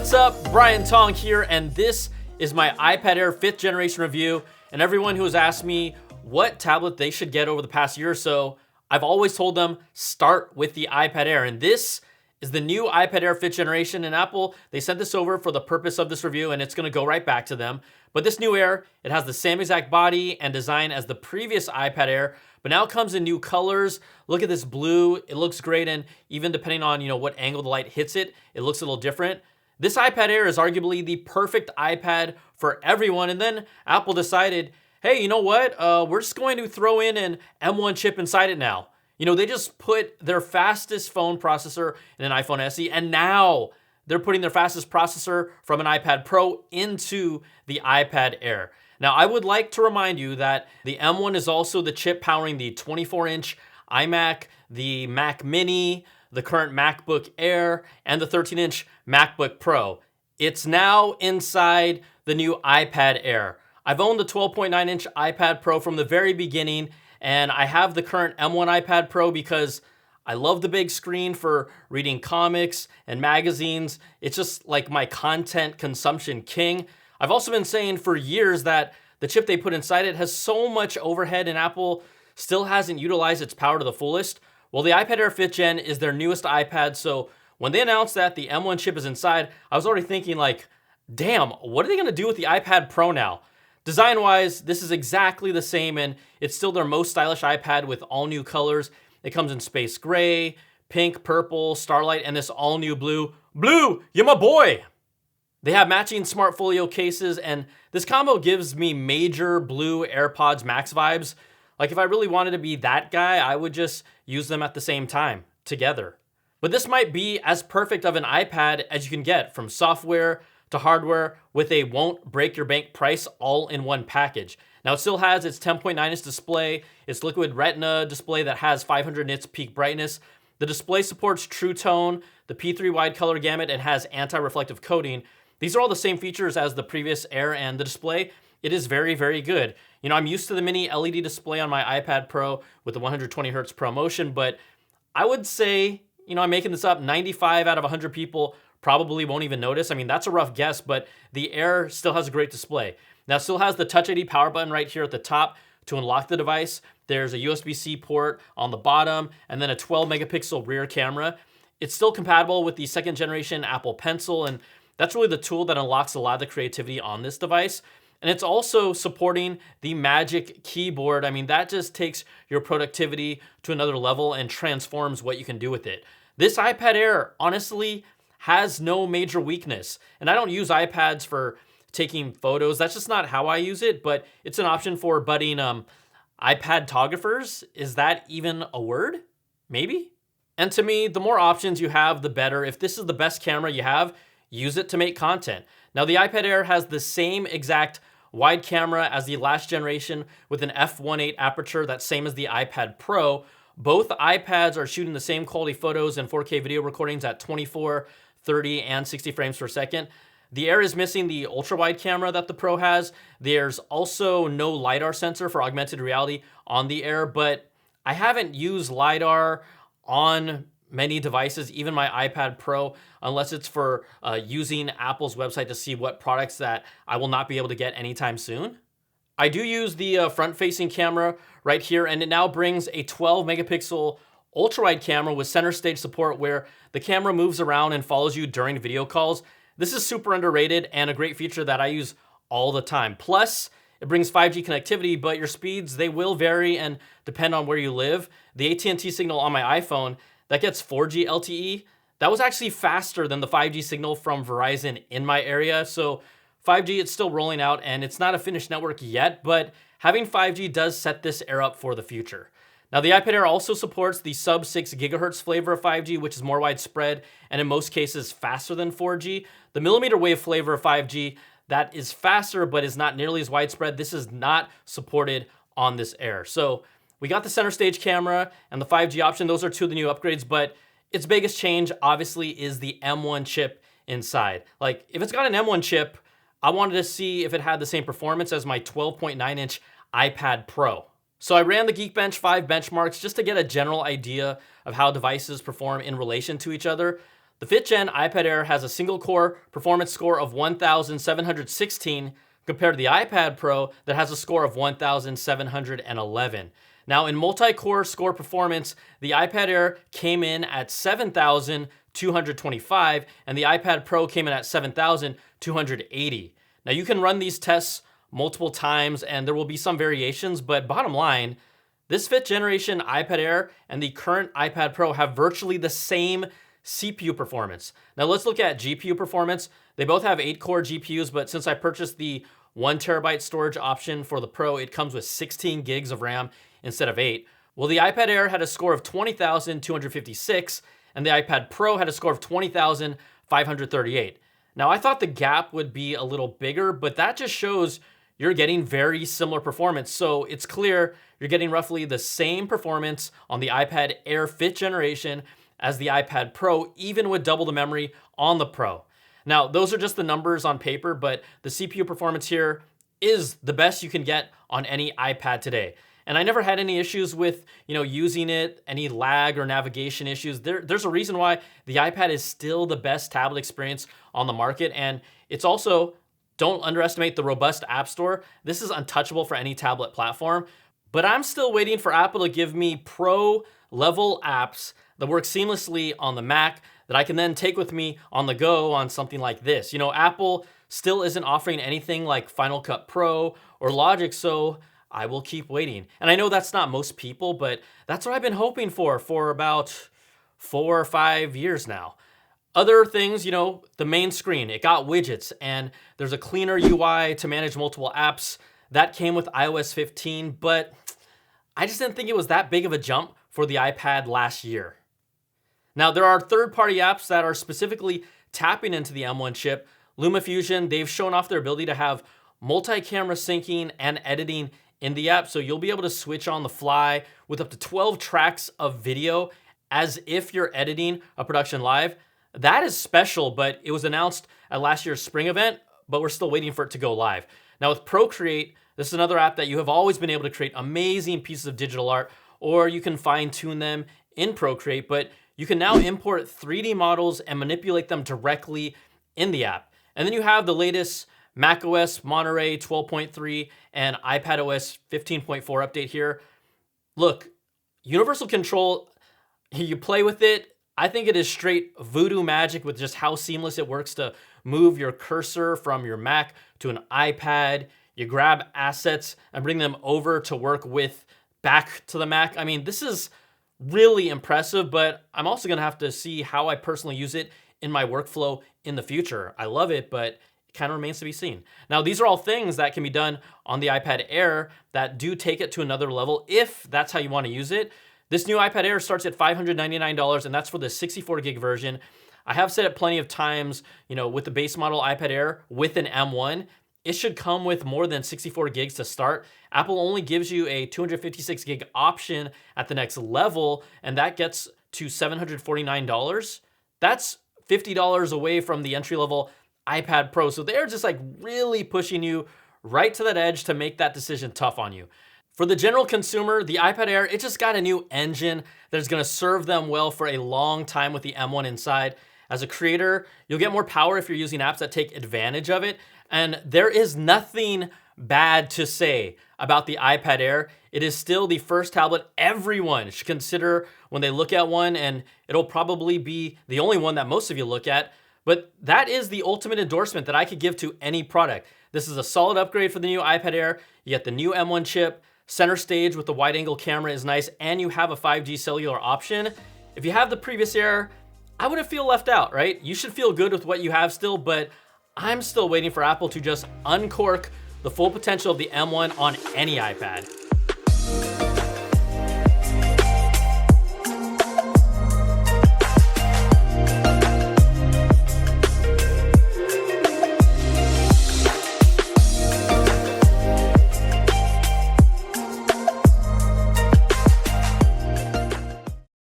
What's up? Brian Tong here, and this is my iPad Air 5th generation review. And everyone who has asked me what tablet they should get over the past year or so, I've always told them start with the iPad Air. And this is the new iPad Air 5th generation. And Apple, they sent this over for the purpose of this review, and it's gonna go right back to them. But this new Air, it has the same exact body and design as the previous iPad Air, but now it comes in new colors. Look at this blue, it looks great, and even depending on what angle the light hits it, it looks a little different. This iPad Air is arguably the perfect iPad for everyone, and then Apple decided, hey, you know what? We're just going to throw in an M1 chip inside it now. They just put their fastest phone processor in an iPhone SE, and now they're putting their fastest processor from an iPad Pro into the iPad Air. Now, I would like to remind you that the M1 is also the chip powering the 24-inch iMac, the Mac Mini, the current MacBook Air, and the 13-inch MacBook Pro. It's now inside the new iPad Air. I've owned the 12.9-inch iPad Pro from the very beginning, and I have the current M1 iPad Pro because I love the big screen for reading comics and magazines. It's just like my content consumption king. I've also been saying for years that the chip they put inside it has so much overhead and Apple still hasn't utilized its power to the fullest. Well, the iPad Air 5th Gen is their newest iPad, so when they announced that the M1 chip is inside, I was already thinking like, damn, what are they gonna do with the iPad Pro now? Design-wise, this is exactly the same, and it's still their most stylish iPad with all new colors. It comes in space gray, pink, purple, starlight, and this all new blue. Blue, you're my boy! They have matching smart folio cases, and this combo gives me major blue AirPods Max vibes. Like if I really wanted to be that guy, I would just use them at the same time, together. But this might be as perfect of an iPad as you can get, from software to hardware, with a won't break your bank price all in one package. Now it still has its 10.9-inch display, its liquid retina display that has 500 nits peak brightness. The display supports True Tone, the P3 wide color gamut, and has anti-reflective coating. These are all the same features as the previous Air, and the display, it is very, very good. I'm used to the mini LED display on my iPad Pro with the 120 Hz ProMotion, but I would say, I'm making this up, 95 out of 100 people probably won't even notice. I mean, that's a rough guess, but the Air still has a great display. Now, it still has the Touch ID power button right here at the top to unlock the device. There's a USB-C port on the bottom, and then a 12 megapixel rear camera. It's still compatible with the second generation Apple Pencil, and that's really the tool that unlocks a lot of the creativity on this device. And it's also supporting the Magic Keyboard. I mean, that just takes your productivity to another level and transforms what you can do with it. This iPad Air, honestly, has no major weakness. And I don't use iPads for taking photos. That's just not how I use it, but it's an option for budding iPad-tographers. Is that even a word? Maybe? And to me, the more options you have, the better. If this is the best camera you have, use it to make content. Now, the iPad Air has the same exact wide camera as the last generation with an f1.8 aperture, that's same as the iPad Pro. Both iPads are shooting the same quality photos and 4K video recordings at 24, 30, and 60 frames per second. The Air is missing the ultra-wide camera that the Pro has. There's also no LiDAR sensor for augmented reality on the Air, but I haven't used LiDAR on many devices, even my iPad Pro, unless it's for using Apple's website to see what products that I will not be able to get anytime soon. I do use the front-facing camera right here, and it now brings a 12 megapixel ultra-wide camera with center stage support where the camera moves around and follows you during video calls. This is super underrated and a great feature that I use all the time. Plus, it brings 5G connectivity, but your speeds, they will vary and depend on where you live. The AT&T signal on my iPhone, that gets 4G LTE. That was actually faster than the 5G signal from Verizon in my area. So 5G, it's still rolling out and it's not a finished network yet, but having 5G does set this Air up for the future. Now, the iPad Air also supports the sub 6 gigahertz flavor of 5G, which is more widespread and in most cases faster than 4G. The millimeter wave flavor of 5G, that is faster but is not nearly as widespread. This is not supported on this Air. So we got the center stage camera and the 5G option. Those are two of the new upgrades, but its biggest change obviously is the M1 chip inside. Like if it's got an M1 chip, I wanted to see if it had the same performance as my 12.9-inch iPad Pro. So I ran the Geekbench 5 benchmarks just to get a general idea of how devices perform in relation to each other. The 5th gen iPad Air has a single core performance score of 1,716 compared to the iPad Pro that has a score of 1,711. Now in multi-core score performance, the iPad Air came in at 7,225 and the iPad Pro came in at 7,280. Now you can run these tests multiple times and there will be some variations, but bottom line, this 5th generation iPad Air and the current iPad Pro have virtually the same CPU performance. Now let's look at GPU performance. They both have 8-core GPUs, but since I purchased the 1 terabyte storage option for the Pro, it comes with 16 gigs of RAM instead of 8. Well, the iPad Air had a score of 20,256 and the iPad Pro had a score of 20,538. Now I thought the gap would be a little bigger, but that just shows you're getting very similar performance. So it's clear you're getting roughly the same performance on the iPad Air 5th generation as the iPad Pro, even with double the memory on the Pro. Now, those are just the numbers on paper, but the CPU performance here is the best you can get on any iPad today. And I never had any issues with, using it, any lag or navigation issues. There's a reason why the iPad is still the best tablet experience on the market. And it's also, don't underestimate the robust App Store. This is untouchable for any tablet platform. But I'm still waiting for Apple to give me pro level apps that work seamlessly on the Mac that I can then take with me on the go on something like this. Apple still isn't offering anything like Final Cut Pro or Logic, so I will keep waiting. And I know that's not most people, but that's what I've been hoping for about 4 or 5 years now. Other things, the main screen, it got widgets and there's a cleaner UI to manage multiple apps. That came with iOS 15, but I just didn't think it was that big of a jump for the iPad last year. Now, there are third-party apps that are specifically tapping into the M1 chip. LumaFusion, they've shown off their ability to have multi-camera syncing and editing in the app, so you'll be able to switch on the fly with up to 12 tracks of video as if you're editing a production live. That is special, but it was announced at last year's spring event, but we're still waiting for it to go live. Now with Procreate, this is another app that you have always been able to create amazing pieces of digital art, or you can fine tune them in Procreate, but you can now import 3D models and manipulate them directly in the app. And then you have the latest macOS Monterey 12.3 and iPadOS 15.4 update here. Look, Universal Control, you play with it, I think it is straight voodoo magic with just how seamless it works to move your cursor from your Mac to an iPad. You grab assets and bring them over to work with back to the Mac. I mean, this is really impressive, but I'm also gonna have to see how I personally use it in my workflow in the future. I love it, but it kind of remains to be seen. Now, these are all things that can be done on the iPad Air that do take it to another level if that's how you wanna use it. This new iPad Air starts at $599, and that's for the 64 gig version. I have said it plenty of times, with the base model iPad Air with an M1, it should come with more than 64 gigs to start. Apple only gives you a 256 gig option at the next level, and that gets to $749. That's $50 away from the entry-level iPad Pro. So they're just really pushing you right to that edge to make that decision tough on you. For the general consumer, the iPad Air, it just got a new engine that is gonna serve them well for a long time with the M1 inside. As a creator, you'll get more power if you're using apps that take advantage of it. And there is nothing bad to say about the iPad Air. It is still the first tablet everyone should consider when they look at one, and it'll probably be the only one that most of you look at. But that is the ultimate endorsement that I could give to any product. This is a solid upgrade for the new iPad Air. You get the new M1 chip, center stage with the wide angle camera is nice, and you have a 5G cellular option. If you have the previous Air, I wouldn't feel left out, right? You should feel good with what you have still, but I'm still waiting for Apple to just uncork the full potential of the M1 on any iPad.